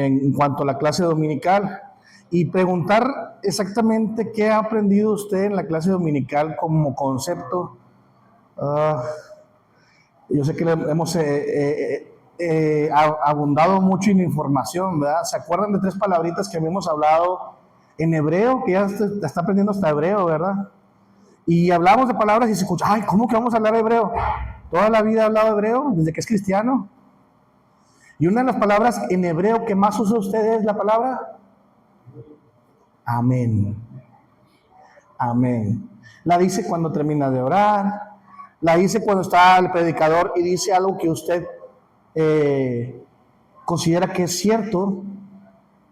en cuanto a la clase dominical y preguntar exactamente qué ha aprendido usted en la clase dominical como concepto. Yo sé que hemos abundado mucho en información, ¿verdad? ¿Se acuerdan de 3 palabritas que habíamos hablado en hebreo? Que ya está aprendiendo hasta hebreo, ¿verdad? Y hablamos de palabras y se escucha, ay, ¿cómo que vamos a hablar hebreo? Toda la vida ha hablado hebreo, desde que es cristiano. Y una de las palabras en hebreo que más usa usted es la palabra amén. Amén. La dice cuando termina de orar, la dice cuando está el predicador y dice algo que usted considera que es cierto,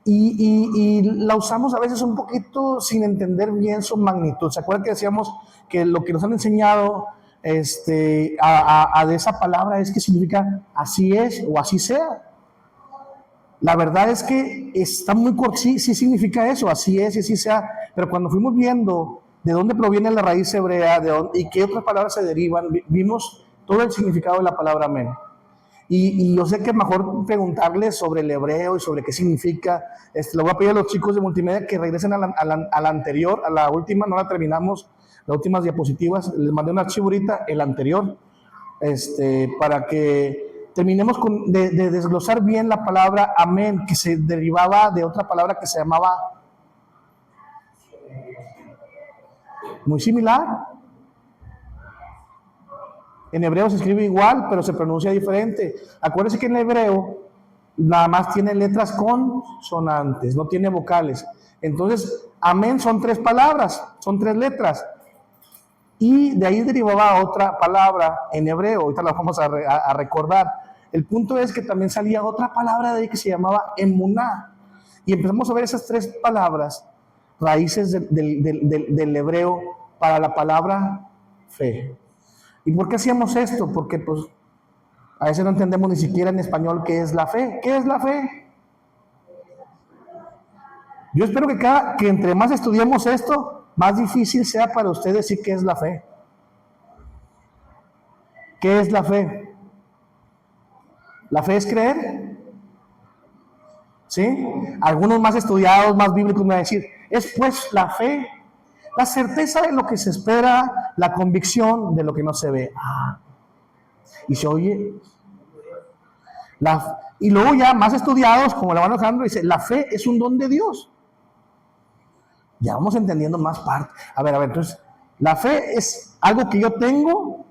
y la usamos a veces un poquito sin entender bien su magnitud. ¿Se acuerdan que decíamos que lo que nos han enseñado de esa palabra es que significa así es o así sea? La verdad es que está muy corto, sí significa eso, así es y así sea, pero cuando fuimos viendo de dónde proviene la raíz hebrea y qué otras palabras se derivan, vimos todo el significado de la palabra amén. Y yo sé que es mejor preguntarles sobre el hebreo y sobre qué significa. Le voy a pedir a los chicos de multimedia que regresen a la anterior, a la última, no la terminamos, las últimas diapositivas. Les mandé un archivo ahorita, el anterior, para que terminemos de desglosar bien la palabra amén, que se derivaba de otra palabra que se llamaba muy similar. En hebreo se escribe igual, pero se pronuncia diferente. Acuérdense que en hebreo nada más tiene letras consonantes, no tiene vocales. Entonces, amén son 3 palabras, son 3 letras. Y de ahí derivaba otra palabra en hebreo, ahorita la vamos a recordar. El punto es que también salía otra palabra de ahí que se llamaba emuná. Y empezamos a ver esas 3 palabras, raíces del hebreo para la palabra fe. ¿Y por qué hacíamos esto? Porque pues a veces no entendemos ni siquiera en español qué es la fe. ¿Qué es la fe? Yo espero que entre más estudiemos esto, más difícil sea para usted decir qué es la fe. ¿Qué es la fe? ¿La fe es creer? ¿Sí? Algunos más estudiados, más bíblicos me van a decir, es pues la fe la certeza de lo que se espera, la convicción de lo que no se ve. Y se oye. Y luego ya más estudiados, como el hermano Alejandro, dice, la fe es un don de Dios. Ya vamos entendiendo más parte. A ver, entonces, la fe es algo que yo tengo,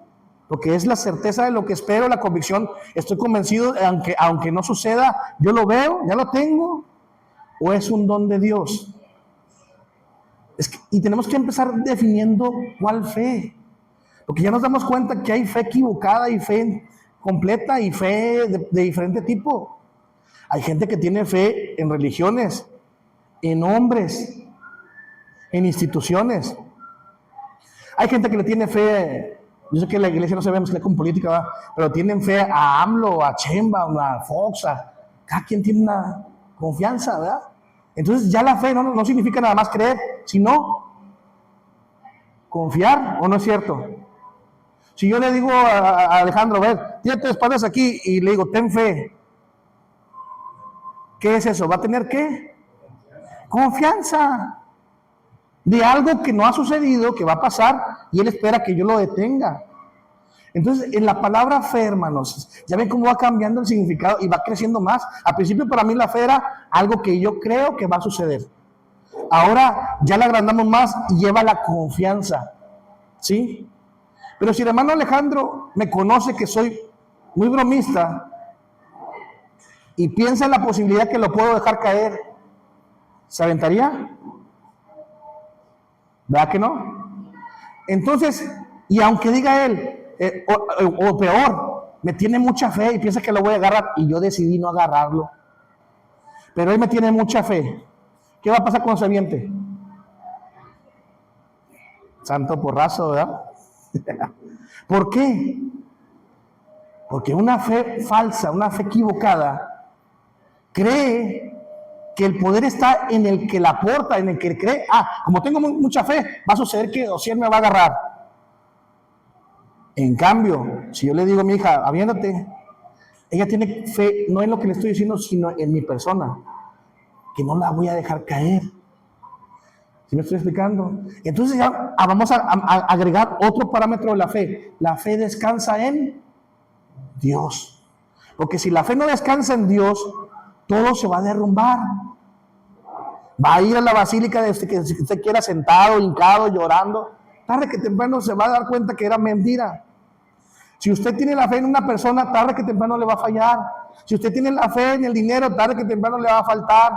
lo que es la certeza de lo que espero, la convicción, estoy convencido, aunque no suceda, yo lo veo, ya lo tengo, o es un don de Dios. Y tenemos que empezar definiendo cuál fe, porque ya nos damos cuenta que hay fe equivocada y fe completa y fe de diferente tipo. Hay gente que tiene fe en religiones, en hombres, en instituciones. Hay gente que le tiene fe, yo sé que la iglesia no se ve mezclar con política, ¿verdad? Pero tienen fe a AMLO, a Sheinbaum, a Fox, cada quien tiene una confianza, ¿verdad? Entonces ya la fe no significa nada más creer, sino confiar, ¿o no es cierto? Si yo le digo a Alejandro, a ver, tírate de espaldas aquí y le digo, ten fe. ¿Qué es eso? ¿Va a tener qué? Confianza de algo que no ha sucedido, que va a pasar y él espera que yo lo detenga. Entonces, en la palabra fe, hermanos, ya ven cómo va cambiando el significado y va creciendo más. Al principio para mí la fe era algo que yo creo que va a suceder. Ahora ya la agrandamos más y lleva la confianza, ¿sí? Pero si el hermano Alejandro me conoce que soy muy bromista y piensa en la posibilidad que lo puedo dejar caer, ¿se aventaría? ¿Verdad que no? Entonces, y aunque diga él, o peor, me tiene mucha fe y piensa que lo voy a agarrar y yo decidí no agarrarlo, pero él me tiene mucha fe, ¿qué va a pasar cuando se aviente? Santo porrazo, ¿verdad? ¿Por qué? Porque una fe falsa, una fe equivocada, cree que el poder está en el que la aporta, en el que cree, como tengo mucha fe, va a suceder que Ociel me va a agarrar. En cambio, si yo le digo a mi hija, aviéntate, Ella tiene fe no en lo que le estoy diciendo, sino en mi persona, que no la voy a dejar caer. ¿Sí me estoy explicando? Entonces ya vamos a agregar otro parámetro de la fe. La fe descansa en Dios. Porque si la fe no descansa en Dios, todo se va a derrumbar. Va a ir a la basílica desde que usted quiera sentado, hincado, llorando. Tarde que temprano se va a dar cuenta que era mentira. Si usted tiene la fe en una persona, tarde que temprano le va a fallar. Si usted tiene la fe en el dinero, tarde que temprano le va a faltar.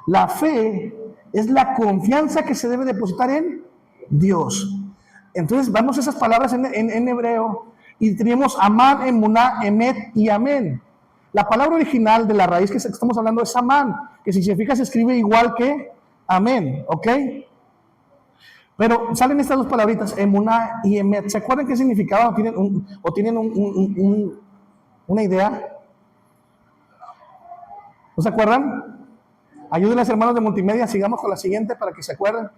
La fe es la confianza que se debe depositar en Dios. Entonces vamos a esas palabras en hebreo y tenemos amán, emuná, emet y amén. La palabra original de la raíz que estamos hablando es amán, que si se fija se escribe igual que amén, ¿ok? Pero salen estas dos palabritas, emuná y emet. ¿Se acuerdan qué significaba o tienen una idea? ¿No se acuerdan? Ayúdenle a los hermanos de multimedia, sigamos con la siguiente para que se acuerden.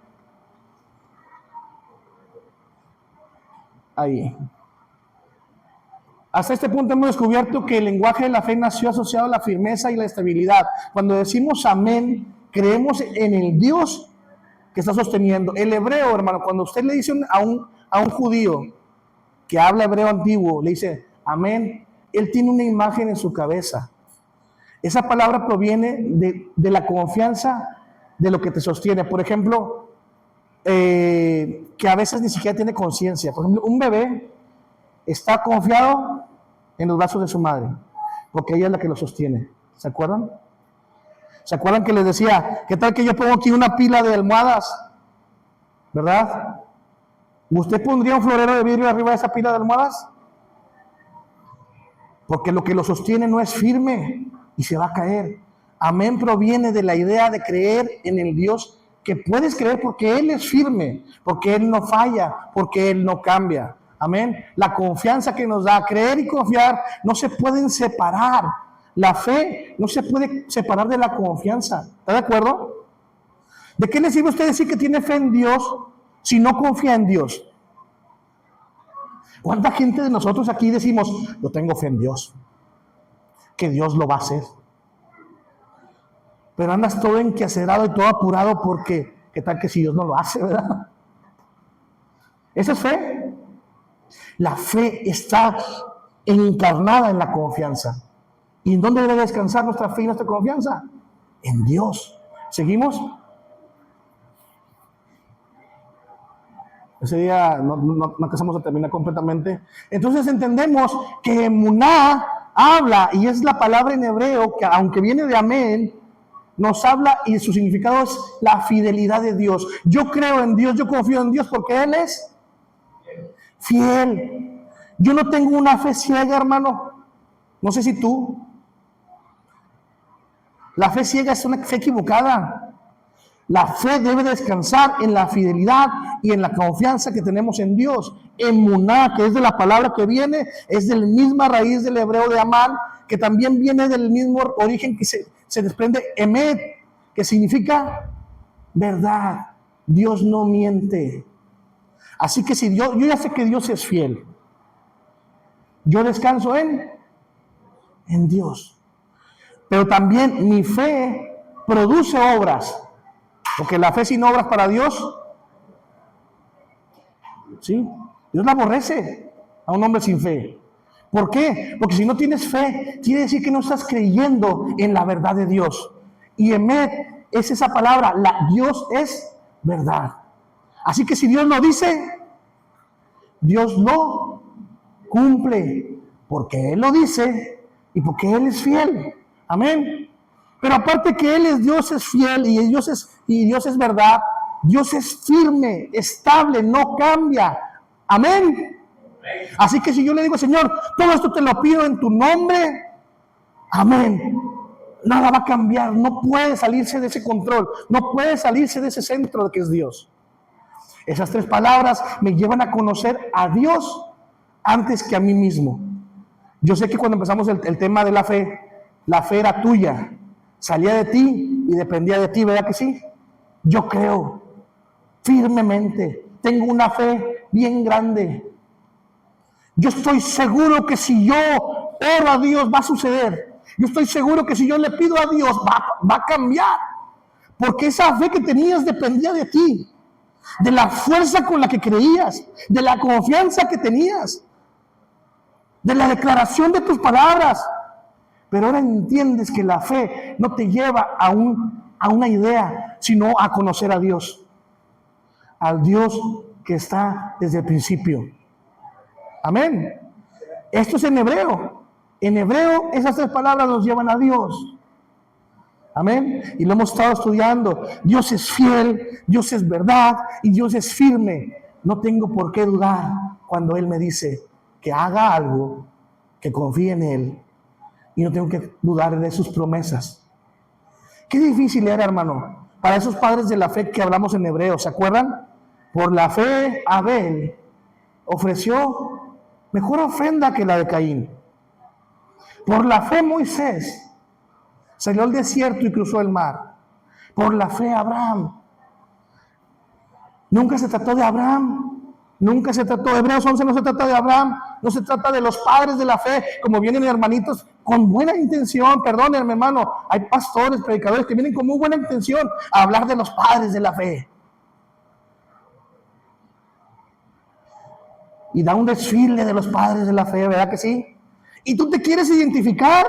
Ahí. Hasta este punto hemos descubierto que el lenguaje de la fe nació asociado a la firmeza y la estabilidad. Cuando decimos amén, creemos en el Dios que está sosteniendo. El hebreo, hermano, cuando usted le dice a un judío que habla hebreo antiguo, le dice amén, él tiene una imagen en su cabeza. Esa palabra proviene de la confianza de lo que te sostiene. Por ejemplo, que a veces ni siquiera tiene conciencia. Por ejemplo, un bebé está confiado en los brazos de su madre, porque ella es la que lo sostiene. ¿Se acuerdan? ¿Se acuerdan que les decía, qué tal que yo pongo aquí una pila de almohadas? ¿Verdad? ¿Usted pondría un florero de vidrio arriba de esa pila de almohadas? Porque lo que lo sostiene no es firme y se va a caer. Amén proviene de la idea de creer en el Dios que puedes creer porque Él es firme, porque Él no falla, porque Él no cambia. Amén. La confianza que nos da, creer y confiar, no se pueden separar. La fe no se puede separar de la confianza. ¿Está de acuerdo? ¿De qué le sirve a usted decir que tiene fe en Dios si no confía en Dios? ¿Cuánta gente de nosotros aquí decimos, yo tengo fe en Dios, que Dios lo va a hacer? Pero andas todo enquacerado y todo apurado porque, ¿qué tal que si Dios no lo hace, verdad? ¿Esa es fe? La fe está encarnada en la confianza. ¿Y en dónde debe descansar nuestra fe y nuestra confianza? En Dios. ¿Seguimos? Ese día no alcanzamos a terminar completamente. Entonces entendemos que emuná habla, y es la palabra en hebreo, que aunque viene de amén, nos habla y su significado es la fidelidad de Dios. Yo creo en Dios, yo confío en Dios porque Él es fiel. Yo no tengo una fe ciega, hermano. No sé si tú. La fe ciega es una fe equivocada. La fe debe descansar en la fidelidad y en la confianza que tenemos en Dios. Emuná, que es de la palabra que viene, es de la misma raíz del hebreo de amán, que también viene del mismo origen que se desprende emet, que significa verdad. Dios no miente. Así que si yo ya sé que Dios es fiel, yo descanso en Dios. Pero también mi fe produce obras. Porque la fe sin obras para Dios, ¿sí? Dios la aborrece a un hombre sin fe. ¿Por qué? Porque si no tienes fe, quiere decir que no estás creyendo en la verdad de Dios. Y emet es esa palabra, Dios es verdad. Así que si Dios lo dice, Dios lo cumple. Porque Él lo dice y porque Él es fiel. Amén. Pero aparte que Él es Dios, es fiel y Dios es verdad, Dios es firme, estable, no cambia. Amén. Así que si yo le digo, Señor, todo esto te lo pido en tu nombre, amén. Nada va a cambiar, no puede salirse de ese control, no puede salirse de ese centro que es Dios. Esas tres palabras me llevan a conocer a Dios antes que a mí mismo. Yo sé que cuando empezamos el tema de la fe era tuya. Salía de ti y dependía de ti, ¿verdad que sí? Yo creo firmemente, tengo una fe bien grande. Yo estoy seguro que si yo oro a Dios va a suceder. Yo estoy seguro que si yo le pido a Dios va a cambiar. Porque esa fe que tenías dependía de ti, de la fuerza con la que creías, de la confianza que tenías, de la declaración de tus palabras. Pero ahora entiendes que la fe no te lleva a una idea, sino a conocer a Dios. Al Dios que está desde el principio. Amén. Esto es en hebreo. En hebreo esas tres palabras nos llevan a Dios. Amén. Y lo hemos estado estudiando. Dios es fiel, Dios es verdad y Dios es firme. No tengo por qué dudar cuando Él me dice que haga algo, que confíe en Él. Y no tengo que dudar de sus promesas. Qué difícil era, hermano, para esos padres de la fe que hablamos en hebreo. ¿Se acuerdan? Por la fe, Abel ofreció mejor ofrenda que la de Caín. Por la fe, Moisés salió al desierto y cruzó el mar. Por la fe, Abraham. Nunca se trató de Abraham. Nunca se trató de Hebreos 11, no se trata de Abraham. No se trata de los padres de la fe, como vienen hermanitos con buena intención. Perdónenme, hermano. Hay pastores, predicadores que vienen con muy buena intención a hablar de los padres de la fe. Y da un desfile de los padres de la fe, ¿verdad que sí? Y tú te quieres identificar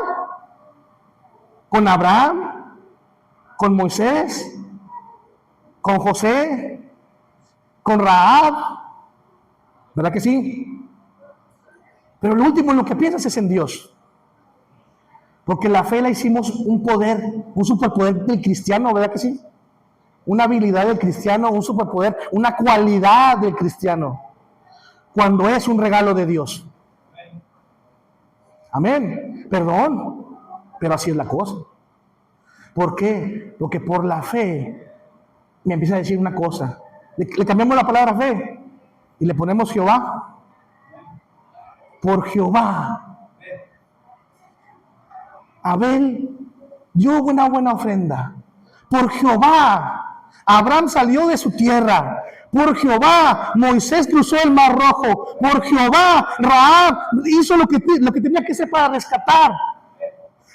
con Abraham, con Moisés, con José, con Rahab, ¿verdad que sí? Pero lo último en lo que piensas es en Dios. Porque la fe la hicimos un poder, un superpoder del cristiano, ¿verdad que sí? Una habilidad del cristiano, un superpoder, una cualidad del cristiano. Cuando es un regalo de Dios. Amén. Perdón, pero así es la cosa. ¿Por qué? Porque por la fe me empieza a decir una cosa. Le cambiamos la palabra fe y le ponemos Jehová. Por Jehová. Abel dio una buena ofrenda. Por Jehová. Abraham salió de su tierra. Por Jehová, Moisés cruzó el Mar Rojo. Por Jehová, Rahab hizo lo que tenía que hacer para rescatar.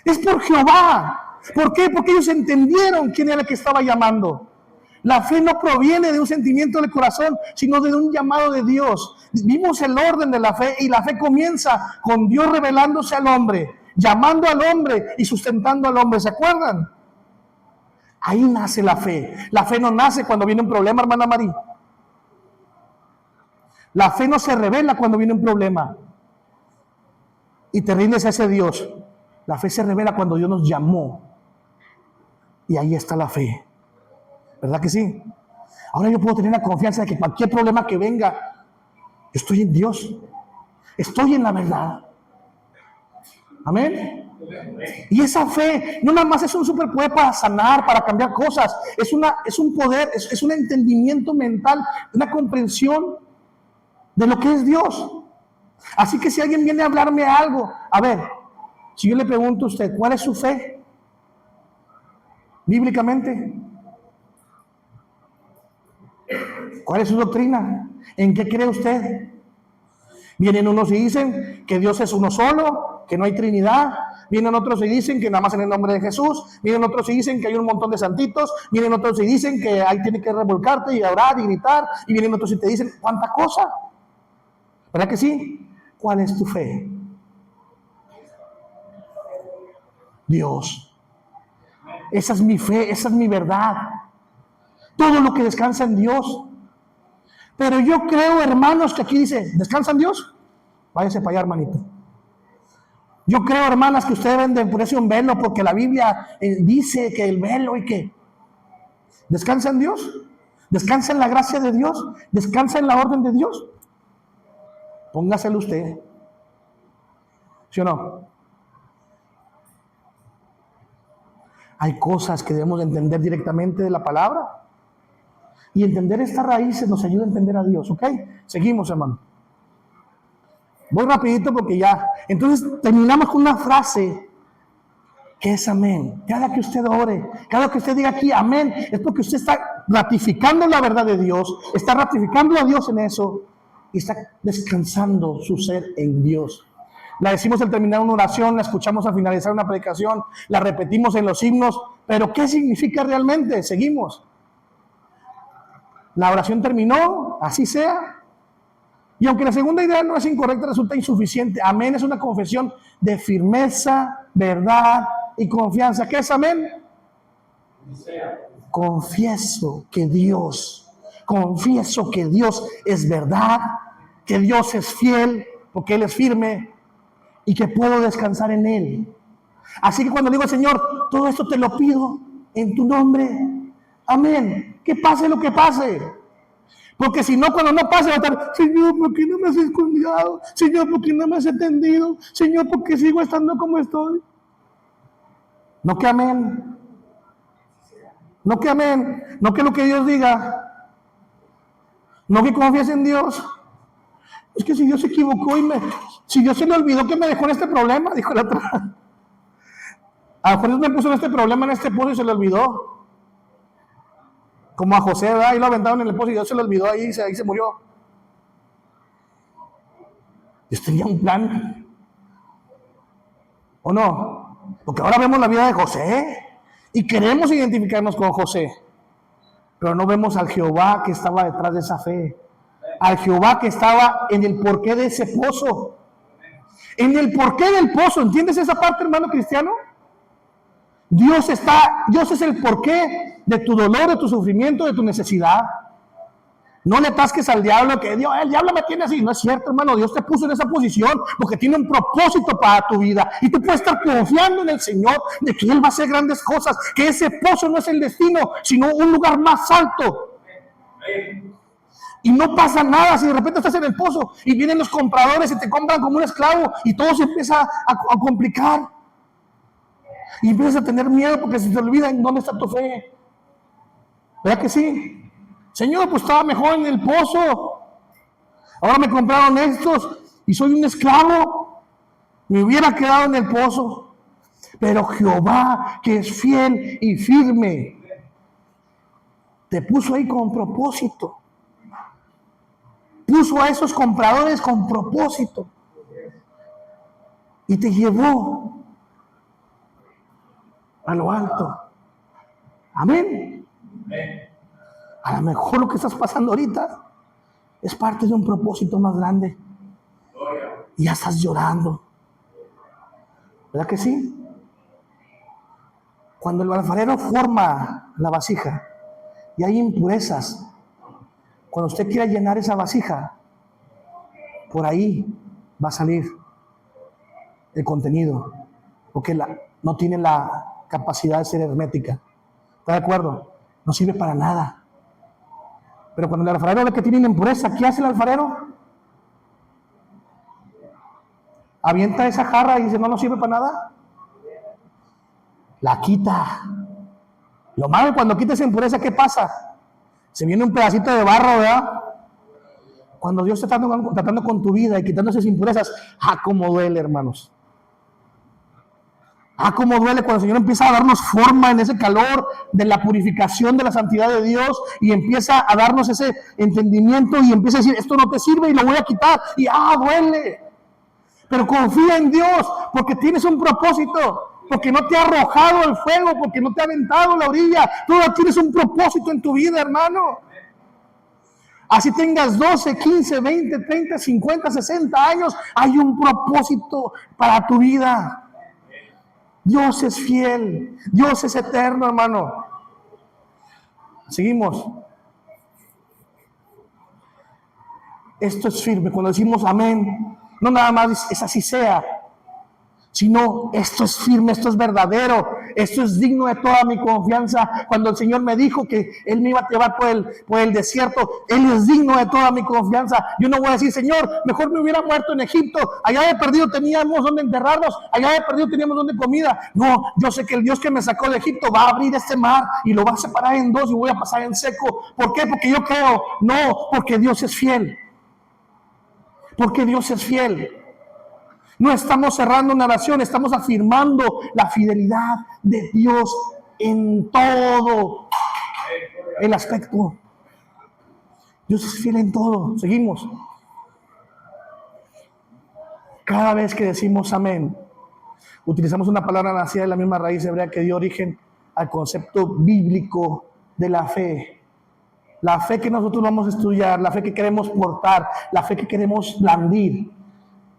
Es por Jehová. ¿Por qué? Porque ellos entendieron quién era el que estaba llamando. La fe no proviene de un sentimiento del corazón, sino de un llamado de Dios. Vimos el orden de la fe y la fe comienza con Dios revelándose al hombre, llamando al hombre y sustentando al hombre. ¿Se acuerdan? Ahí nace la fe. La fe no nace cuando viene un problema, hermana María. La fe no se revela cuando viene un problema y te rindes a ese Dios. La fe se revela cuando Dios nos llamó. Y ahí está la fe. ¿Verdad que sí? Ahora yo puedo tener la confianza de que cualquier problema que venga, yo estoy en Dios. Estoy en la verdad. Amén. Y esa fe no nada más es un superpoder para sanar, para cambiar cosas. Es un poder, es un entendimiento mental, una comprensión de lo que es Dios. Así que si alguien viene a hablarme algo, a ver, si yo le pregunto a usted, ¿cuál es su fe? Bíblicamente. ¿Cuál es su doctrina? ¿En qué cree usted? Vienen unos y dicen que Dios es uno solo, que no hay Trinidad. Vienen otros y dicen que nada más en el nombre de Jesús. Vienen otros y dicen que hay un montón de santitos. Vienen otros y dicen que ahí tienes que revolcarte y orar y gritar. Y vienen otros y te dicen, ¿cuánta cosa? ¿Verdad que sí? ¿Cuál es tu fe? Dios. Esa es mi fe, esa es mi verdad. Todo lo que descansa en Dios. Pero yo creo, hermanos, que aquí dice, ¿descansa en Dios? Váyase para allá, hermanito. Yo creo, hermanas, que ustedes deben de ponerse un velo porque la Biblia dice que el velo y que ¿descansa en Dios? ¿Descansa en la gracia de Dios? ¿Descansa en la orden de Dios? Póngaselo usted. ¿Sí o no? Hay cosas que debemos de entender directamente de la palabra. Y entender estas raíces nos ayuda a entender a Dios, ¿ok? Seguimos, hermano. Voy rapidito porque ya. Entonces terminamos con una frase que es amén. Cada que usted ore, cada que usted diga aquí amén, es porque usted está ratificando la verdad de Dios, está ratificando a Dios en eso. y está descansando su ser en Dios. La decimos al terminar una oración, la escuchamos al finalizar una predicación, la repetimos en los himnos, pero ¿qué significa realmente? Seguimos. La oración terminó, así sea. Y aunque la segunda idea no es incorrecta, resulta insuficiente. Amén es una confesión de firmeza, verdad y confianza. ¿Qué es amén? Confieso que Dios es verdad, que Dios es fiel, porque Él es firme y que puedo descansar en Él. Así que cuando digo, Señor, todo esto te lo pido en tu nombre, amén, que pase lo que pase. Porque si no, cuando no pase, va a estar, Señor, ¿por qué no me has escondido? Señor, ¿por qué no me has atendido? Señor, ¿por qué sigo estando como estoy? No que amén. No que amén. No que lo que Dios diga. No que confíes en Dios. Es que si Dios se equivocó si Dios se le olvidó que me dejó en este problema, dijo la otra. A lo mejor Dios me puso en este problema, en este pozo y se le olvidó. Como a José, ¿verdad? Ahí lo aventaron en el pozo y Dios se le olvidó, ahí se murió. Dios tenía un plan. ¿O no? Porque ahora vemos la vida de José y queremos identificarnos con José. Pero no vemos al Jehová que estaba detrás de esa fe. Al Jehová que estaba en el porqué de ese pozo. En el porqué del pozo. ¿Entiendes esa parte, hermano cristiano? Dios es el porqué de tu dolor, de tu sufrimiento, de tu necesidad. No le atasques al diablo que Dios, el diablo me tiene así. No es cierto, hermano. Dios te puso en esa posición porque tiene un propósito para tu vida. Y tú puedes estar confiando en el Señor de que Él va a hacer grandes cosas. Que ese pozo no es el destino, sino un lugar más alto. Y no pasa nada si de repente estás en el pozo y vienen los compradores y te compran como un esclavo y todo se empieza a complicar. Y empiezas a tener miedo porque se te olvida en dónde está tu fe. ¿Verdad que sí? Señor, pues estaba mejor en el pozo. Ahora me compraron estos y soy un esclavo. Me hubiera quedado en el pozo. Pero Jehová, que es fiel y firme, te puso ahí con propósito. Puso a esos compradores con propósito. Y te llevó a lo alto. Amén. A lo mejor lo que estás pasando ahorita es parte de un propósito más grande. Y ya estás llorando. ¿Verdad que sí? Cuando el alfarero forma la vasija y hay impurezas, cuando usted quiera llenar esa vasija, por ahí va a salir el contenido, porque no tiene la capacidad de ser hermética. ¿Está de acuerdo? No sirve para nada. Pero cuando el alfarero ve que tiene una impureza, ¿qué hace el alfarero? Avienta esa jarra y dice, no sirve para nada. La quita. Lo malo es cuando quita esa impureza, ¿qué pasa? Se viene un pedacito de barro, ¿verdad? Cuando Dios está tratando con tu vida y quitando esas impurezas, cómo duele, hermanos. Cómo duele cuando el Señor empieza a darnos forma en ese calor de la purificación de la santidad de Dios y empieza a darnos ese entendimiento y empieza a decir, esto no te sirve y lo voy a quitar. Y duele. Pero confía en Dios porque tienes un propósito. Porque no te ha arrojado al fuego, porque no te ha aventado a la orilla. Tú tienes un propósito en tu vida, hermano. Así tengas 12, 15, 20, 30, 50, 60 años, hay un propósito para tu vida. Dios es fiel, Dios es eterno, hermano. Seguimos. Esto es firme. Cuando decimos amén, no nada más es así sea, sino esto es firme, esto es verdadero, esto es digno de toda mi confianza. Cuando el Señor me dijo que Él me iba a llevar por el desierto, Él es digno de toda mi confianza. Yo no voy a decir, Señor, mejor me hubiera muerto en Egipto, allá de perdido teníamos donde enterrarnos, allá de perdido teníamos donde comida. No, yo sé que el Dios que me sacó de Egipto va a abrir este mar y lo va a separar en dos y voy a pasar en seco. ¿Por qué? Porque yo creo. No, porque Dios es fiel. Porque Dios es fiel. No estamos cerrando una oración, estamos afirmando la fidelidad de Dios en todo el aspecto. Dios es fiel en todo. Seguimos. Cada vez que decimos amén, utilizamos una palabra nacida de la misma raíz hebrea que dio origen al concepto bíblico de la fe. La fe que nosotros vamos a estudiar, la fe que queremos portar, la fe que queremos blandir,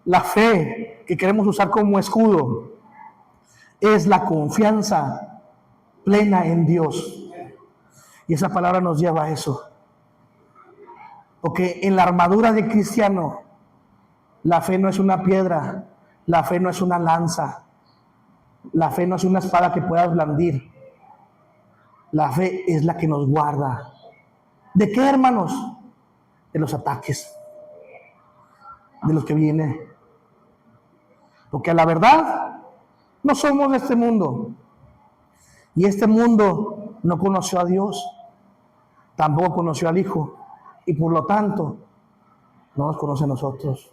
la fe que queremos usar como escudo, es la confianza plena en Dios. Y esa palabra nos lleva a eso. Porque en la armadura del cristiano, la fe no es una piedra, la fe no es una lanza, la fe no es una espada que puedas blandir. La fe es la que nos guarda. ¿De qué, hermanos? De los ataques, de los que vienen. Porque a la verdad, no somos de este mundo. Y este mundo no conoció a Dios, tampoco conoció al Hijo. Y por lo tanto, no nos conoce a nosotros.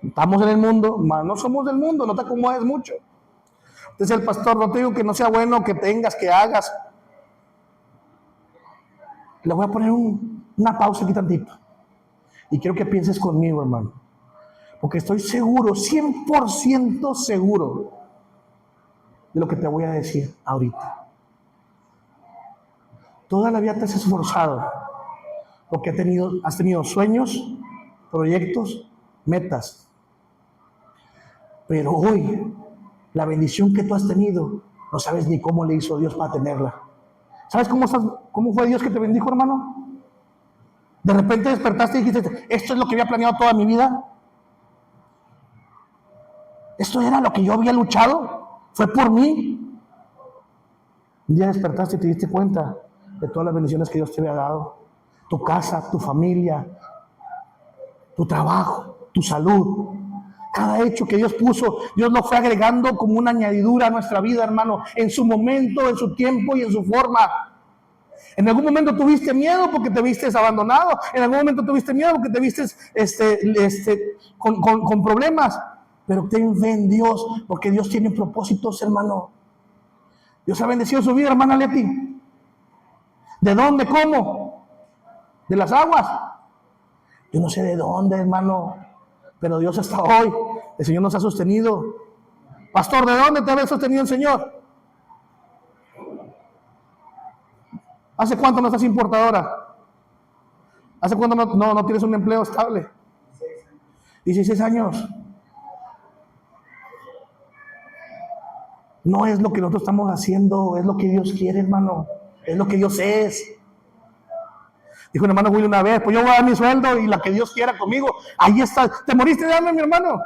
Estamos en el mundo, mas no somos del mundo, no te acomodes mucho. Entonces el pastor, no te digo que no sea bueno, que tengas, que hagas. Le voy a poner una pausa aquí tantito. Y quiero que pienses conmigo, hermano. Porque estoy seguro, 100% seguro de lo que te voy a decir ahorita. Toda la vida te has esforzado porque has tenido sueños, proyectos, metas. Pero hoy, la bendición que tú has tenido, no sabes ni cómo le hizo Dios para tenerla. ¿Sabes cómo fue Dios que te bendijo, hermano? De repente despertaste y dijiste, esto es lo que había planeado toda mi vida. Esto era lo que yo había luchado. Fue por mí. Un día despertaste y te diste cuenta de todas las bendiciones que Dios te había dado. Tu casa, tu familia, tu trabajo, tu salud. Cada hecho que Dios puso, Dios lo fue agregando como una añadidura a nuestra vida, hermano, en su momento, en su tiempo y en su forma. En algún momento tuviste miedo porque te viste abandonado. En algún momento tuviste miedo porque te viste con problemas. Pero ten fe en Dios, porque Dios tiene propósitos, hermano. Dios ha bendecido su vida, hermana Leti. ¿De dónde? ¿Cómo? ¿De las aguas? Yo no sé de dónde, hermano. Pero Dios hasta hoy, el Señor nos ha sostenido. Pastor, ¿de dónde te ha sostenido el Señor? ¿Hace cuánto no estás importadora? ¿Hace cuánto no tienes un empleo estable? 16 años. No es lo que nosotros estamos haciendo, es lo que Dios quiere, hermano. Es lo que Dios es. Dijo un hermano Willy una vez, pues yo voy a dar mi sueldo y la que Dios quiera conmigo. Ahí está. ¿Te moriste de hambre, mi hermano?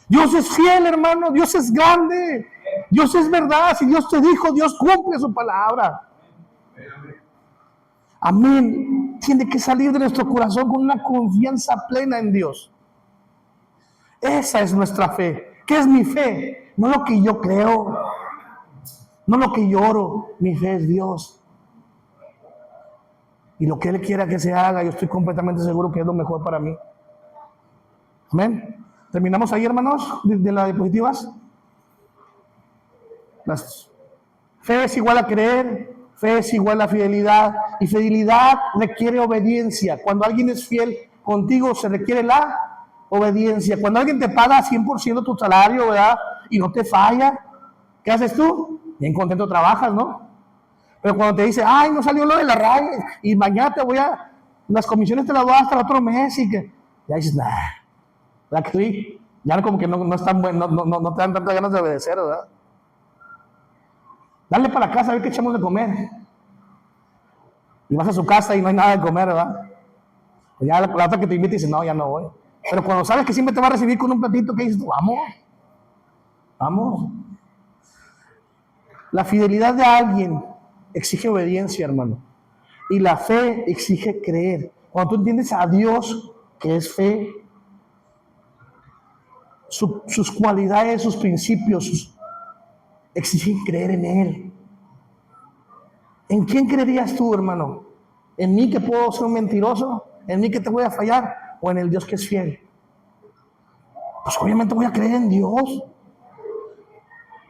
Dios es fiel, hermano. Dios es grande. Dios es verdad. Si Dios te dijo, Dios cumple su palabra. Amén. Tiene que salir de nuestro corazón con una confianza plena en Dios. Esa es nuestra fe. ¿Qué es mi fe? No lo que yo creo, no lo que yo oro. Mi fe es Dios. Y lo que Él quiera que se haga, yo estoy completamente seguro que es lo mejor para mí. Amén. ¿Terminamos ahí, hermanos, de las diapositivas? Fe es igual a creer, fe es igual a fidelidad, y fidelidad requiere obediencia. Cuando alguien es fiel contigo, se requiere la obediencia. Cuando alguien te paga 100% tu salario, ¿verdad? Y no te falla, ¿qué haces tú? Bien contento trabajas, ¿no? Pero cuando te dice, ay, no salió lo de la raya, y mañana las comisiones te las voy a dar hasta el otro mes, y que, ya dices, nah, ¿verdad que sí? Ya como que no es tan bueno, no te dan tantas ganas de obedecer, ¿verdad? Dale para la casa a ver qué echamos de comer. Y vas a su casa y no hay nada de comer, ¿verdad? Pues ya la otra que te invita y dice, no, ya no voy. Pero cuando sabes que siempre te va a recibir con un platito, ¿qué dices tú? Vamos. La fidelidad de alguien exige obediencia, hermano. Y la fe exige creer. Cuando tú entiendes a Dios, que es fe, sus cualidades, sus principios, exigen creer en Él. ¿En quién creerías tú, hermano? ¿En mí que puedo ser un mentiroso? ¿En mí que te voy a fallar? ¿O en el Dios que es fiel? Pues obviamente voy a creer en Dios.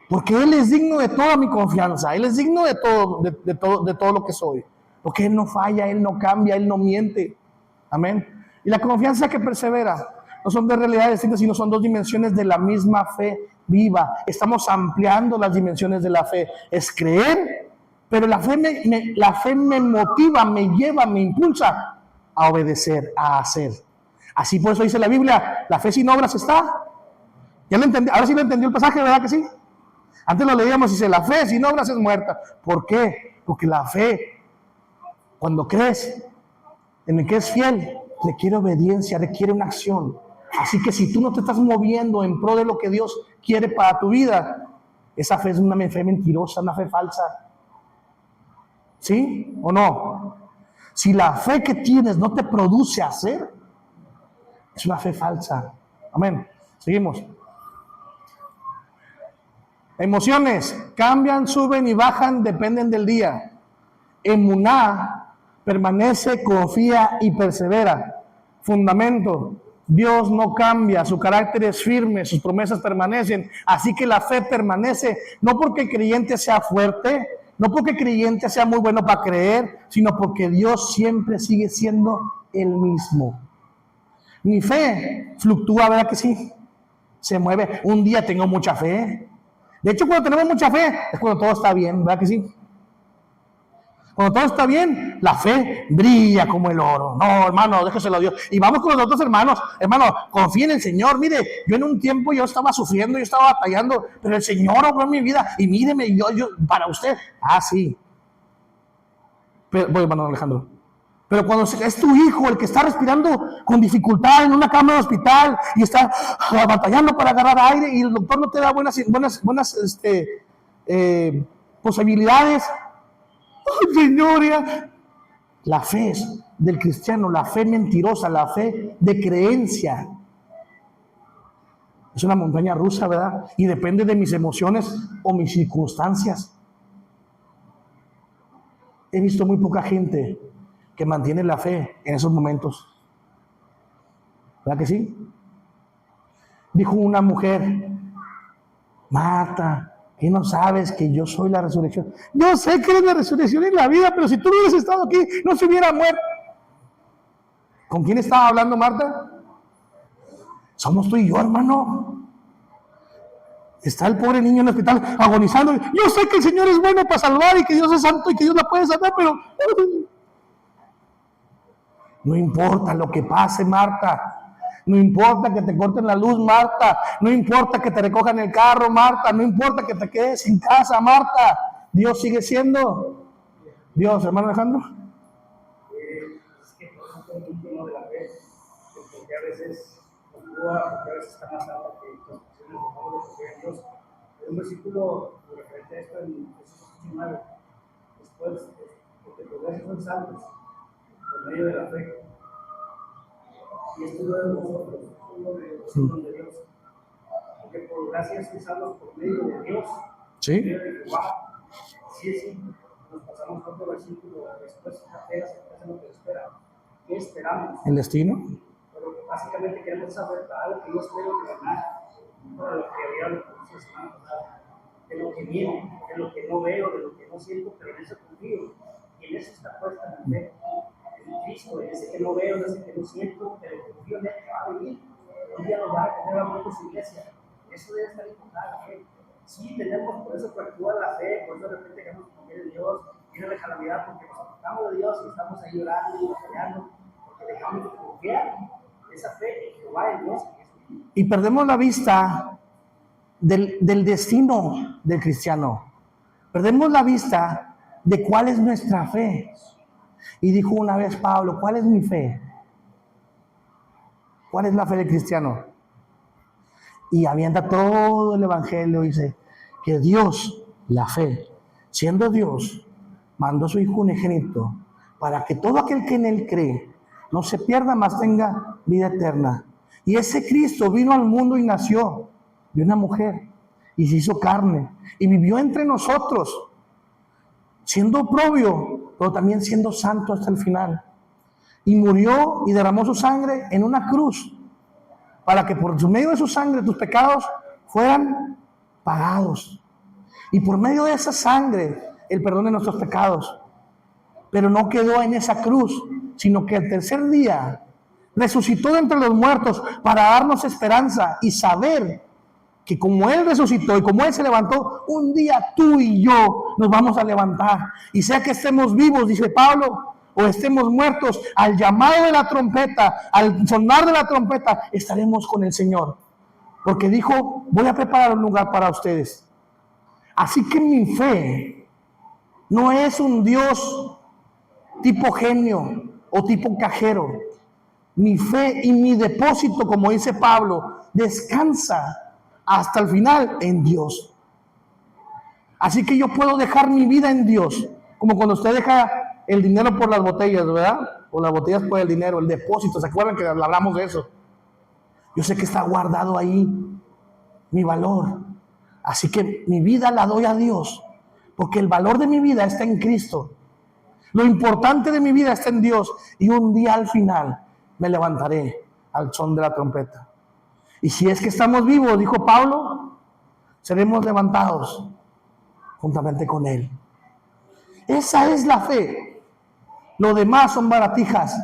Porque Él es digno de toda mi confianza. Él es digno de todo lo que soy. Porque Él no falla, Él no cambia, Él no miente. Amén. Y la confianza que persevera. No son dos realidades distintas, sino son dos dimensiones de la misma fe viva. Estamos ampliando las dimensiones de la fe. Es creer, pero la fe me motiva, me lleva, me impulsa a obedecer, a hacer. Así por eso dice la Biblia, la fe sin obras está. ¿Ya lo entendí? Ahora sí lo entendió el pasaje, ¿verdad que sí? Antes lo leíamos y dice, la fe sin obras es muerta. ¿Por qué? Porque la fe, cuando crees en el que es fiel, requiere obediencia, requiere una acción. Así que si tú no te estás moviendo en pro de lo que Dios quiere para tu vida, esa fe es una fe mentirosa, una fe falsa. ¿Sí o no? Si la fe que tienes no te produce hacer, es una fe falsa. Amén. Seguimos. Emociones cambian, suben y bajan, dependen del día. Emuná permanece, confía y persevera. Fundamento: Dios no cambia, su carácter es firme, sus promesas permanecen. Así que la fe permanece, no porque el creyente sea fuerte, no porque el creyente sea muy bueno para creer, sino porque Dios siempre sigue siendo el mismo. Mi fe fluctúa, ¿verdad que sí? Se mueve. Un día tengo mucha fe. De hecho, cuando tenemos mucha fe, es cuando todo está bien, ¿verdad que sí? Cuando todo está bien, la fe brilla como el oro. No, hermano, déjeselo a Dios. Y vamos con los otros hermanos. Hermano, confía en el Señor. Mire, yo en un tiempo yo estaba sufriendo, yo estaba batallando, pero el Señor obró en mi vida. Y míreme, yo, para usted. Ah, sí. Pero, voy, hermano Alejandro. Pero cuando es tu hijo el que está respirando con dificultad en una cama de hospital y está batallando para agarrar aire y el doctor no te da buenas posibilidades. ¡Oh, señora! La fe del cristiano, la fe mentirosa, la fe de creencia, es una montaña rusa, ¿verdad? Y depende de mis emociones o mis circunstancias. He visto muy poca gente que mantiene la fe en esos momentos. ¿Verdad que sí? Dijo una mujer: Marta, ¿qué no sabes que yo soy la resurrección? Yo sé que eres la resurrección y la vida, pero si tú no hubieras estado aquí, no se hubiera muerto. ¿Con quién estaba hablando Marta? Somos tú y yo, hermano. Está el pobre niño en el hospital agonizando. Yo sé que el Señor es bueno para salvar y que Dios es santo y que Dios la puede salvar, pero no importa lo que pase, Marta. No importa que te corten la luz, Marta. No importa que te recojan el carro, Marta. No importa que te quedes sin casa, Marta. Dios sigue siendo Dios, hermano Alejandro. Es que no es un tema de la fe, porque a veces fluctúa, porque a veces está más alta que las cuestiones de fe en Dios. Hay un versículo referente a esto en Jesús 19. Después, porque tus gracias son salvos por medio de la fe. Y esto no es de nosotros, es de Dios. Porque por gracias son salvos por medio de Dios. Sí. Por medio de Jehová. Sí, nos pasamos otro versículo después, la fe es lo que espera. ¿Qué esperamos? ¿El destino? Pero básicamente queremos saber algo que yo espero que ganar, no de lo que había lo que se semana pasada, de lo que viene, de lo que no veo, de lo que no siento, pero en eso confío. Y en eso está puesta mi fe. En Cristo, en ese que no veo, en ese que no siento, pero confío en Él que va a venir. Un día nos va a tener a muerto su iglesia. Eso debe estar enfocada la fe. Sí, tenemos, por eso actúa la fe, por eso de repente queremos confiar en Dios, viene la calamidad porque nos apartamos de Dios y estamos ahí llorando y batallando, porque dejamos de confiar en esa fe en Jehová, en Dios. Y perdemos la vista del destino del cristiano. Perdemos la vista de cuál es nuestra fe. Y dijo una vez Pablo: ¿cuál es mi fe? ¿Cuál es la fe del cristiano? Y avienta todo el evangelio y dice que Dios, la fe, siendo Dios, mandó a su Hijo unigénito para que todo aquel que en Él cree no se pierda, mas tenga vida eterna. Y ese Cristo vino al mundo y nació de una mujer y se hizo carne y vivió entre nosotros, siendo oprobio, pero también siendo santo hasta el final. Y murió y derramó su sangre en una cruz para que por medio de su sangre tus pecados fueran pagados. Y por medio de esa sangre, el perdón de nuestros pecados. Pero no quedó en esa cruz, sino que el tercer día resucitó de entre los muertos para darnos esperanza y saber que como Él resucitó y como Él se levantó, un día tú y yo nos vamos a levantar. Y sea que estemos vivos, dice Pablo, o estemos muertos, al llamado de la trompeta, al sonar de la trompeta, estaremos con el Señor. Porque dijo, voy a preparar un lugar para ustedes. Así que mi fe no es un Dios tipo genio o tipo cajero. Mi fe y mi depósito, como dice Pablo, descansa hasta el final en Dios. Así que yo puedo dejar mi vida en Dios, como cuando usted deja el dinero por las botellas, ¿verdad? O las botellas por el dinero, el depósito. ¿Se acuerdan que hablamos de eso? Yo sé que está guardado ahí mi valor. Así que mi vida la doy a Dios, porque el valor de mi vida está en Cristo. Lo importante de mi vida está en Dios. Y un día al final me levantaré al son de la trompeta. Y si es que estamos vivos, dijo Pablo, seremos levantados juntamente con Él. Esa es la fe. Lo demás son baratijas.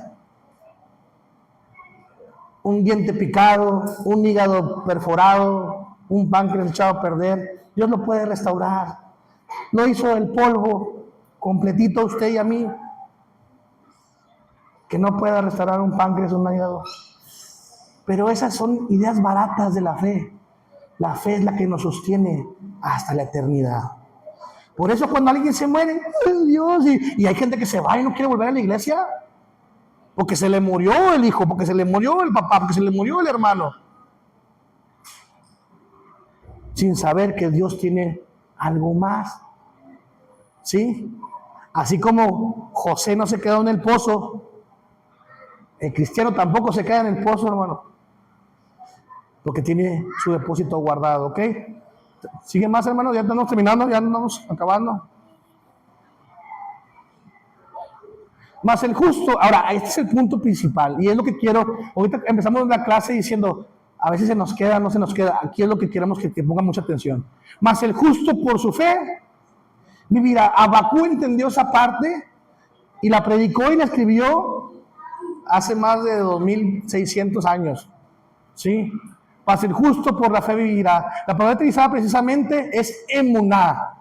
Un diente picado, un hígado perforado, un páncreas echado a perder. Dios lo puede restaurar. Lo hizo el polvo completito a usted y a mí. Que no pueda restaurar un páncreas o un hígado. Pero esas son ideas baratas de la fe. La fe es la que nos sostiene hasta la eternidad. Por eso cuando alguien se muere, ¡ay, Dios! Y hay gente que se va y no quiere volver a la iglesia. Porque se le murió el hijo, porque se le murió el papá, porque se le murió el hermano. Sin saber que Dios tiene algo más. ¿Sí? Así como José no se quedó en el pozo, el cristiano tampoco se queda en el pozo, hermano. Porque tiene su depósito guardado, ¿ok? ¿Sigue más, hermano? Ya estamos terminando, ya estamos acabando. Más el justo. Ahora, este es el punto principal y es lo que quiero. Ahorita empezamos la clase diciendo, a veces se nos queda, no se nos queda. Aquí es lo que queremos que pongan mucha atención. Más el justo por su fe vivirá. Abacú entendió esa parte y la predicó y la escribió hace más de 2600 años. ¿Sí? Mas el justo por la fe vivirá. La palabra utilizada precisamente es emuná.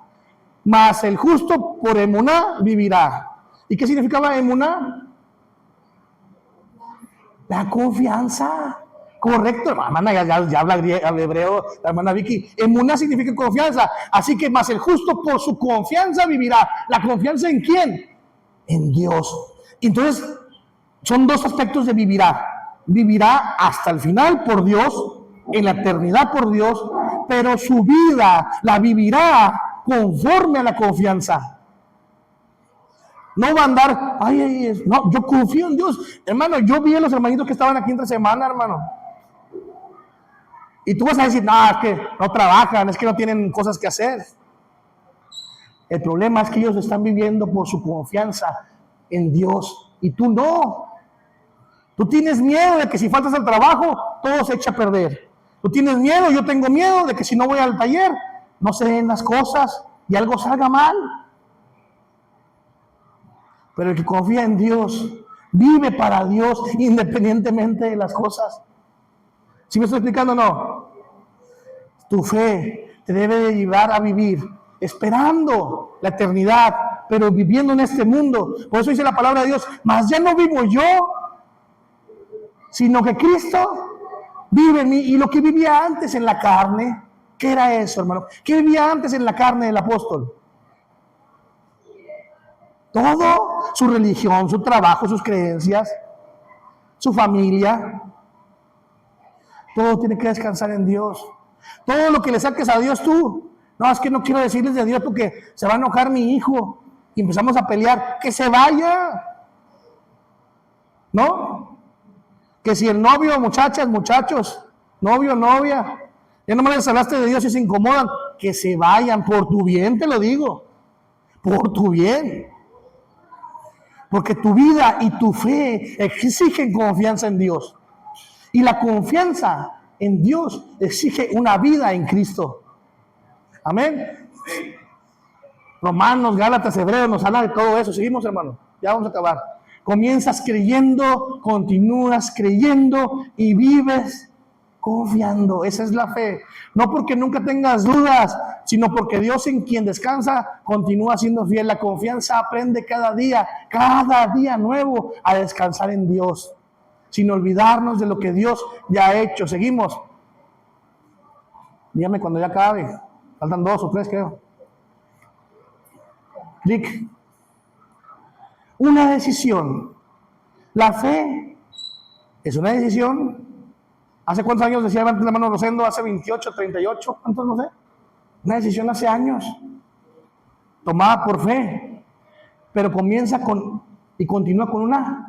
Mas el justo por emuná vivirá. ¿Y qué significaba emuná? La confianza. Correcto, hermana, ya habla hebreo, la hermana Vicky. Emuná significa confianza. Así que más el justo por su confianza vivirá. ¿La confianza en quién? En Dios. Entonces, son dos aspectos de vivirá. Vivirá hasta el final por Dios, en la eternidad por Dios, pero su vida la vivirá conforme a la confianza. No va a andar, no, yo confío en Dios. Hermano, yo vi a los hermanitos que estaban aquí entre semana, hermano. Y tú vas a decir, no, es que no trabajan, es que no tienen cosas que hacer. El problema es que ellos están viviendo por su confianza en Dios y tú no. Tú tienes miedo de que si faltas al trabajo, todo se echa a perder. Tú tienes miedo, yo tengo miedo de que si no voy al taller, no se den las cosas y algo salga mal. Pero el que confía en Dios, vive para Dios independientemente de las cosas. ¿Sí me estoy explicando o no? Tu fe te debe de llevar a vivir esperando la eternidad, pero viviendo en este mundo. Por eso dice la palabra de Dios, mas ya no vivo yo, sino que Cristo vive en mí. Y lo que vivía antes en la carne, ¿qué era eso, hermano? ¿Qué vivía antes en la carne del apóstol? Todo, su religión, su trabajo, sus creencias, su familia. Todo tiene que descansar en Dios. Todo lo que le saques a Dios tú. No, es que no quiero decirles de Dios porque se va a enojar mi hijo. Y empezamos a pelear. Que se vaya. ¿No? Que si el novio, muchachas, muchachos, novio, novia, ya no me les hablaste de Dios y se incomodan. Que se vayan. Por tu bien te lo digo. Por tu bien. Porque tu vida y tu fe exigen confianza en Dios. Y la confianza en Dios exige una vida en Cristo. Amén. Romanos, Gálatas, Hebreos nos habla de todo eso. Seguimos, hermano. Ya vamos a acabar. Comienzas creyendo, continúas creyendo y vives confiando. Esa es la fe. No porque nunca tengas dudas, sino porque Dios, en quien descansa, continúa siendo fiel. La confianza aprende cada día nuevo a descansar en Dios, sin olvidarnos de lo que Dios ya ha hecho. Seguimos. Dígame cuando ya acabe. Faltan 2 o 3, creo. Clic. Una decisión. La fe es una decisión. ¿Hace cuántos años decía antes la mano Rosendo? Hace 28, 38, ¿cuántos? No sé. Una decisión hace años, tomada por fe, pero comienza con y continúa con una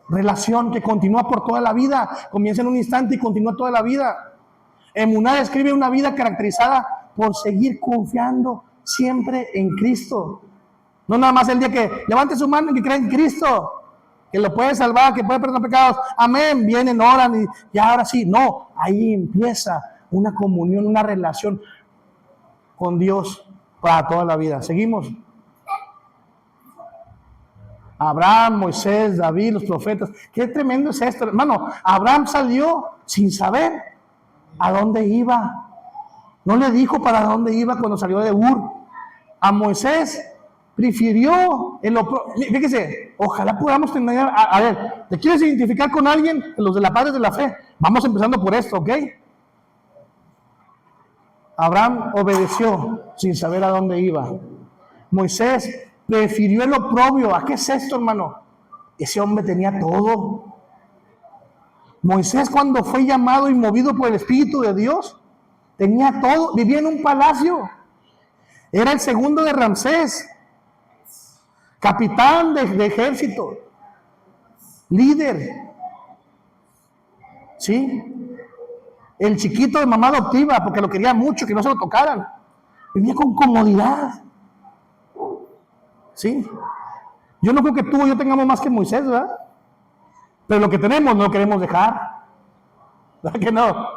relación que continúa por toda la vida. Comienza en un instante y continúa toda la vida. Emuná describe una vida caracterizada por seguir confiando siempre en Cristo. No nada más el día que levante su mano y que cree en Cristo, que lo puede salvar, que puede perdonar pecados. Amén, vienen, oran y ahora sí. No, ahí empieza una comunión, una relación con Dios para toda la vida. Seguimos. Abraham, Moisés, David, los profetas. Qué tremendo es esto, hermano. Abraham salió sin saber a dónde iba. No le dijo para dónde iba cuando salió de Ur. A Moisés prefirió, fíjese, ojalá podamos tener, a ver, ¿te quieres identificar con alguien? Los de la Padres de la Fe. Vamos empezando por esto, ¿ok? Abraham obedeció sin saber a dónde iba. Moisés prefirió el oprobio. ¿A qué es esto, hermano? Ese hombre tenía todo. Moisés, cuando fue llamado y movido por el Espíritu de Dios, tenía todo. Vivía en un palacio. Era el segundo de Ramsés, capitán de ejército, líder. ¿Sí? El chiquito de mamá adoptiva, porque lo quería mucho, que no se lo tocaran. Vivía con comodidad. ¿Sí? Yo no creo que tú o yo tengamos más que Moisés, ¿verdad? Pero lo que tenemos no lo queremos dejar. ¿Verdad que no?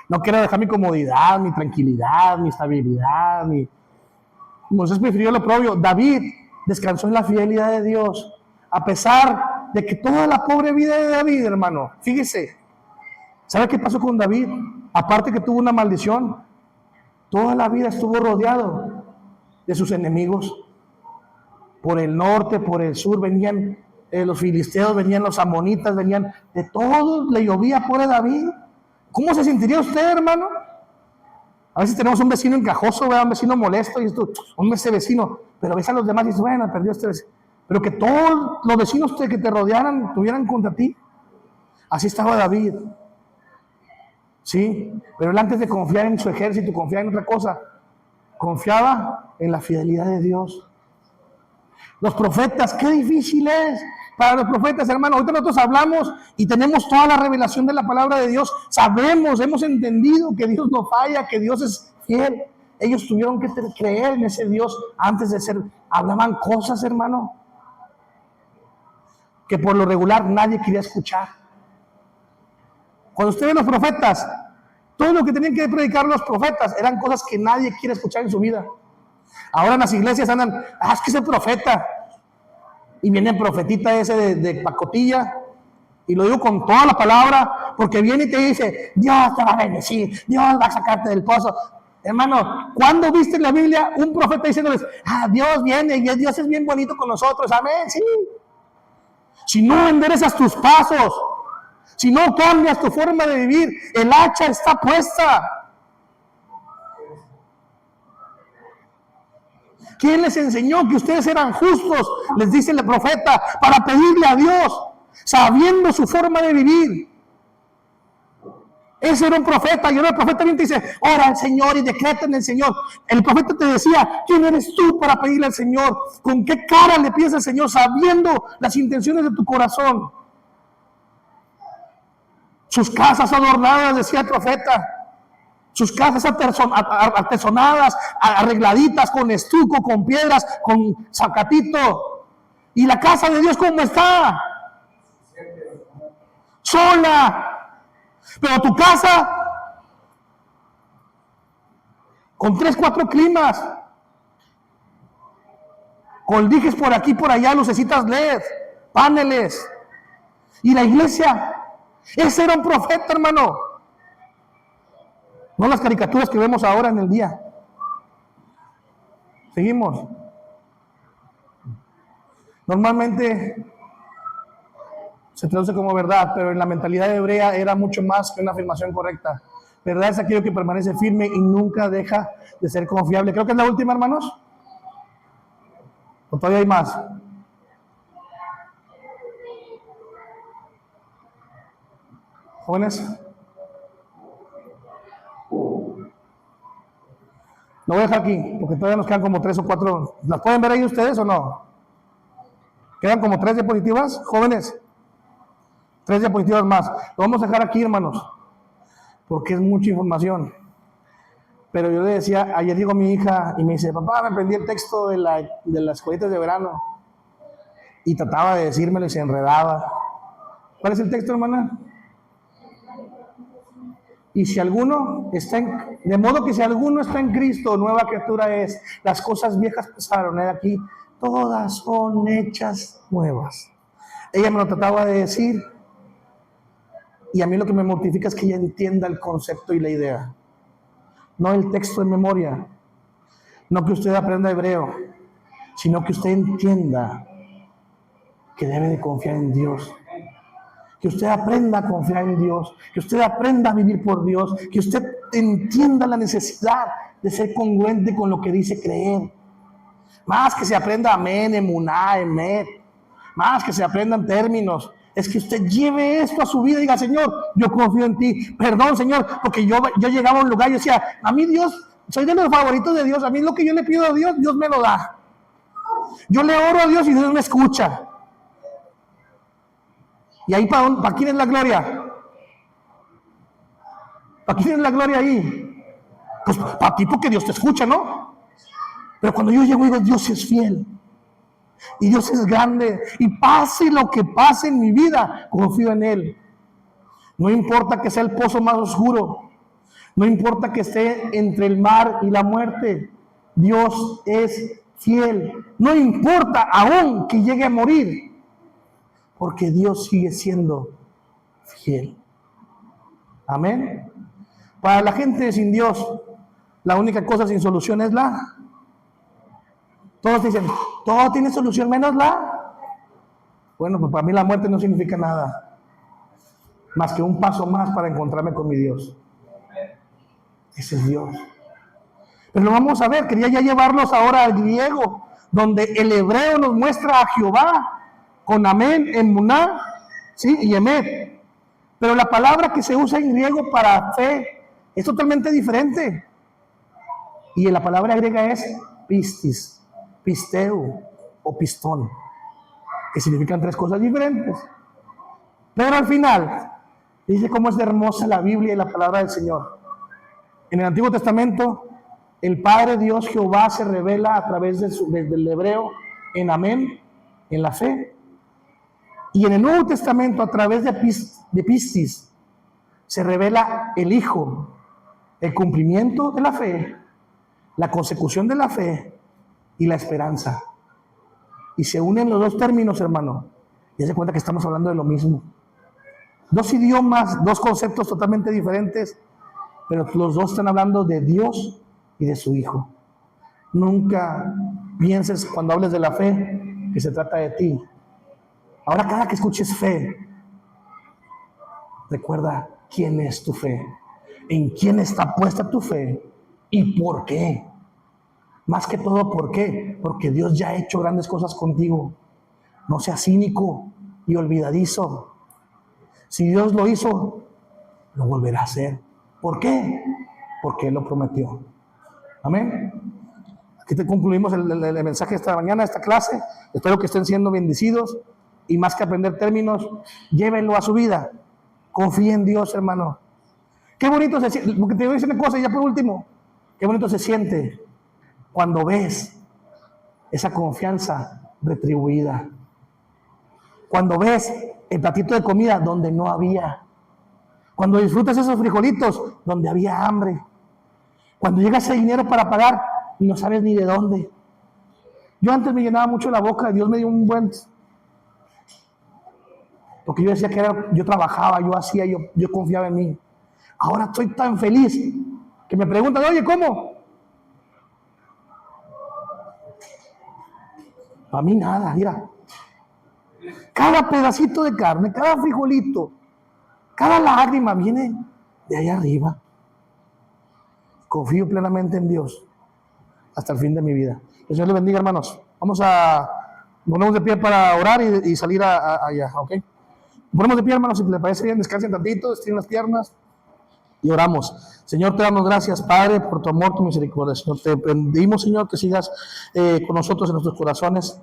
No quiero dejar mi comodidad, mi tranquilidad, mi estabilidad. Moisés prefirió lo propio. David descansó en la fidelidad de Dios. A pesar de que toda la pobre vida de David, hermano, fíjese. ¿Sabe qué pasó con David? Aparte que tuvo una maldición, toda la vida estuvo rodeado de sus enemigos. Por el norte, por el sur, venían los filisteos, venían los amonitas, venían de todos, le llovía por David. ¿Cómo se sentiría usted, hermano? A veces tenemos un vecino encajoso, un vecino molesto, y esto, hombre, ese vecino, pero ves a los demás y dices, bueno, perdió este vecino. Pero que todos los vecinos que te rodearan, tuvieran contra ti. Así estaba David. Sí, pero él, antes de confiar en su ejército, confiar en otra cosa, confiaba en la fidelidad de Dios. Los profetas, qué difícil es para los profetas, hermano. Ahorita nosotros hablamos y tenemos toda la revelación de la palabra de Dios. Sabemos, hemos entendido que Dios no falla, que Dios es fiel. Ellos tuvieron que creer en ese Dios antes de ser. Hablaban cosas, hermano, que por lo regular nadie quería escuchar. Cuando usted ve los profetas, todo lo que tenían que predicar los profetas eran cosas que nadie quiere escuchar en su vida. Ahora en las iglesias andan, es que es el profeta. Y viene el profetita ese de pacotilla, y lo digo con toda la palabra, porque viene y te dice, Dios te va a bendecir, Dios va a sacarte del pozo. Hermano, ¿cuándo viste en la Biblia un profeta diciéndoles, Dios viene y Dios es bien bonito con nosotros? Amén, sí. Si no enderezas tus pasos, si no cambias tu forma de vivir, el hacha está puesta. ¿Quién les enseñó que ustedes eran justos? Les dice el profeta, para pedirle a Dios, sabiendo su forma de vivir. Ese era un profeta, y ahora el profeta viene y te dice, ora al Señor y decreta en el Señor. El profeta te decía, ¿quién eres tú para pedirle al Señor? ¿Con qué cara le pides al Señor sabiendo las intenciones de tu corazón? Sus casas adornadas, decía el profeta. Sus casas artesonadas, arregladitas, con estuco, con piedras, con zacatito. ¿Y la casa de Dios cómo está? Sola. Pero tu casa, con 3, 4 climas, con dijes por aquí, por allá, lucecitas LED, paneles. Y la iglesia, ese era un profeta, hermano. No las caricaturas que vemos ahora en el día. Seguimos. Normalmente se traduce como verdad, pero en la mentalidad hebrea era mucho más que una afirmación correcta. Verdad es aquello que permanece firme y nunca deja de ser confiable. Creo que es la última, hermanos. ¿O todavía hay más? Jóvenes. Lo voy a dejar aquí, porque todavía nos quedan como 3 o 4. ¿Las pueden ver ahí ustedes o no? Quedan como 3 diapositivas, jóvenes. 3 diapositivas más. Lo vamos a dejar aquí, hermanos, porque es mucha información. Pero yo le decía, ayer llegó mi hija y me dice, papá, me aprendí el texto de las escuelitas de verano. Y trataba de decírmelo y se enredaba. ¿Cuál es el texto, hermana? Y si alguno está de modo que si alguno está en Cristo, nueva criatura es. Las cosas viejas pasaron, aquí todas son hechas nuevas. Ella me lo trataba de decir, y a mí lo que me mortifica es que ella entienda el concepto y la idea. No el texto de memoria, no que usted aprenda hebreo, sino que usted entienda que debe de confiar en Dios. Que usted aprenda a confiar en Dios, que usted aprenda a vivir por Dios, que usted entienda la necesidad de ser congruente con lo que dice creer. Más que se aprenda amén, emuná, emet, más que se aprendan términos, es que usted lleve esto a su vida y diga, Señor, yo confío en ti. Perdón, Señor, porque yo llegaba a un lugar y decía, a mí Dios, soy de los favoritos de Dios, a mí lo que yo le pido a Dios, Dios me lo da. Yo le oro a Dios y Dios me escucha. ¿Y ahí para quién es la gloria? ¿Para quién es la gloria ahí? Pues para ti, porque Dios te escucha, ¿no? Pero cuando yo llego y digo, Dios es fiel. Y Dios es grande. Y pase lo que pase en mi vida, confío en Él. No importa que sea el pozo más oscuro. No importa que esté entre el mar y la muerte. Dios es fiel. No importa aún que llegue a morir. Porque Dios sigue siendo fiel. Amén. Para la gente sin Dios, la única cosa sin solución es la. Todos dicen, todo tiene solución menos la. Bueno, pues para mí la muerte no significa nada. Más que un paso más para encontrarme con mi Dios. Ese es Dios. Pero lo vamos a ver, quería ya llevarlos ahora al griego, donde el hebreo nos muestra a Jehová con amén, emuná, ¿sí? Y emet. Pero la palabra que se usa en griego para fe es totalmente diferente. Y la palabra griega es pistis, pisteu o pistón, que significan 3 cosas diferentes. Pero al final, dice cómo es de hermosa la Biblia y la palabra del Señor. En el Antiguo Testamento, el Padre Dios Jehová se revela a través del hebreo en amén, en la fe. Y en el Nuevo Testamento, a través de pistis, se revela el Hijo, el cumplimiento de la fe, la consecución de la fe y la esperanza. Y se unen los 2 términos, hermano, y se cuenta que estamos hablando de lo mismo. 2 idiomas, 2 conceptos totalmente diferentes, pero los 2 están hablando de Dios y de su Hijo. Nunca pienses cuando hables de la fe que se trata de ti. Ahora cada que escuches fe, recuerda quién es tu fe, en quién está puesta tu fe y por qué. Más que todo, ¿por qué? Porque Dios ya ha hecho grandes cosas contigo. No seas cínico y olvidadizo. Si Dios lo hizo, lo volverá a hacer. ¿Por qué? Porque Él lo prometió. Amén. Aquí te concluimos el mensaje de esta mañana, esta clase. Espero que estén siendo bendecidos. Y más que aprender términos, llévenlo a su vida. Confíe en Dios, hermano. Qué bonito se siente, porque te voy a decir una cosa, y ya por último, qué bonito se siente cuando ves esa confianza retribuida. Cuando ves el platito de comida donde no había. Cuando disfrutas esos frijolitos donde había hambre. Cuando llega ese dinero para pagar y no sabes ni de dónde. Yo antes me llenaba mucho la boca, Dios me dio un buen Porque yo decía que yo trabajaba, yo hacía, yo confiaba en mí. Ahora estoy tan feliz que me preguntan, oye, ¿cómo? A mí nada, mira. Cada pedacito de carne, cada frijolito, cada lágrima viene de allá arriba. Confío plenamente en Dios hasta el fin de mi vida. Que el Señor le bendiga, hermanos. Vamos a ponernos de pie para orar y salir allá, ¿ok? Ponemos de pie, hermanos, si les parece bien, descansen tantito, estiren las piernas y oramos. Señor, te damos gracias, Padre, por tu amor, tu misericordia. Señor, te pedimos, Señor, que sigas con nosotros en nuestros corazones,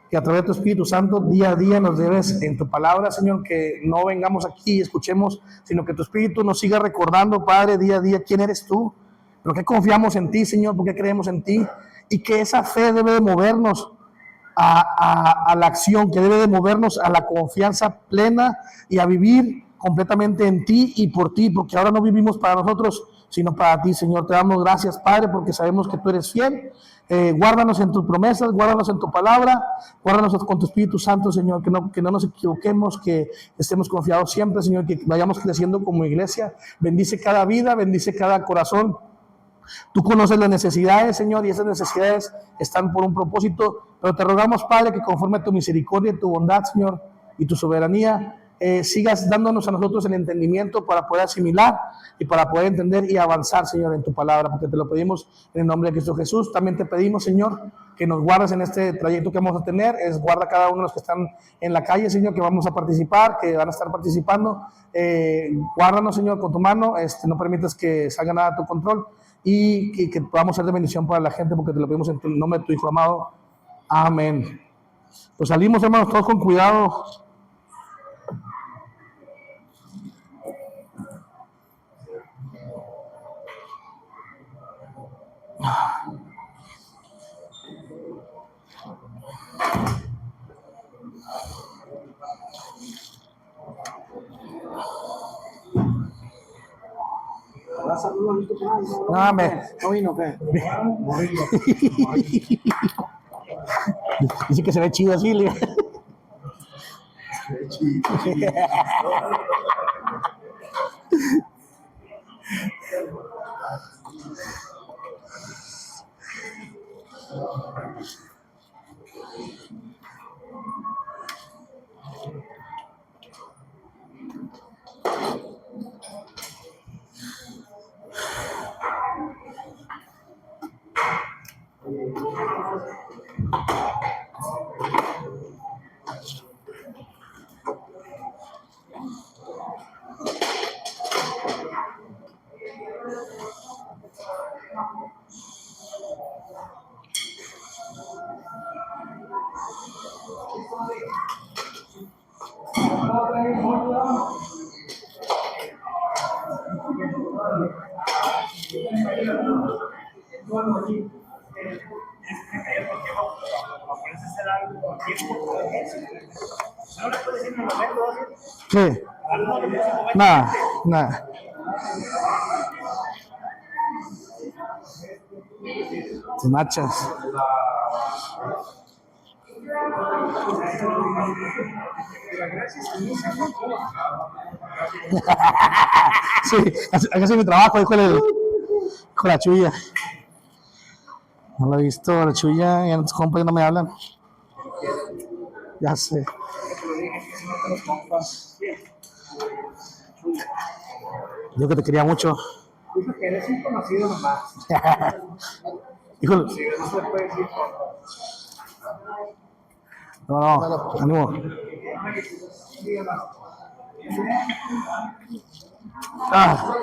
que a través de tu Espíritu Santo día a día nos debes en tu palabra, Señor, que no vengamos aquí y escuchemos, sino que tu Espíritu nos siga recordando, Padre, día a día quién eres tú, por qué confiamos en ti, Señor, por qué creemos en ti, y que esa fe debe de movernos a la acción, que debe de movernos a la confianza plena y a vivir completamente en ti y por ti, porque ahora no vivimos para nosotros, sino para ti, Señor. Te damos gracias, Padre, porque sabemos que tú eres fiel. Guárdanos en tus promesas, guárdanos en tu palabra, guárdanos con tu Espíritu Santo, Señor, que no nos equivoquemos, que estemos confiados siempre, Señor, que vayamos creciendo como iglesia. Bendice cada vida, bendice cada corazón. Tú conoces las necesidades, Señor, y esas necesidades están por un propósito, pero te rogamos, Padre, que conforme a tu misericordia, tu bondad, Señor, y tu soberanía, sigas dándonos a nosotros el entendimiento para poder asimilar y para poder entender y avanzar, Señor, en tu palabra, porque te lo pedimos en el nombre de Cristo Jesús. También te pedimos, Señor, que nos guardes en este trayecto que vamos a tener. Guarda a cada uno de los que están en la calle, Señor, que vamos a participar, que van a estar participando. Guárdanos, Señor, con tu mano. No permitas que salga nada de tu control y que podamos ser de bendición para la gente, porque te lo pedimos en el nombre de tu Hijo amado. Amén. Pues salimos, hermanos, todos con cuidado. No, hombre. ¿No vino qué? Dice que se ve chido así. Sí. Nada, nada. Tus machas. Sí, así es mi trabajo, hijo con la chulla. No lo he visto, la chulla, y los compas no me hablan. Ya sé. Yo que te quería mucho. Dijo que eres un conocido nomás. Híjole. No se puede decir. No, ánimo. Ah.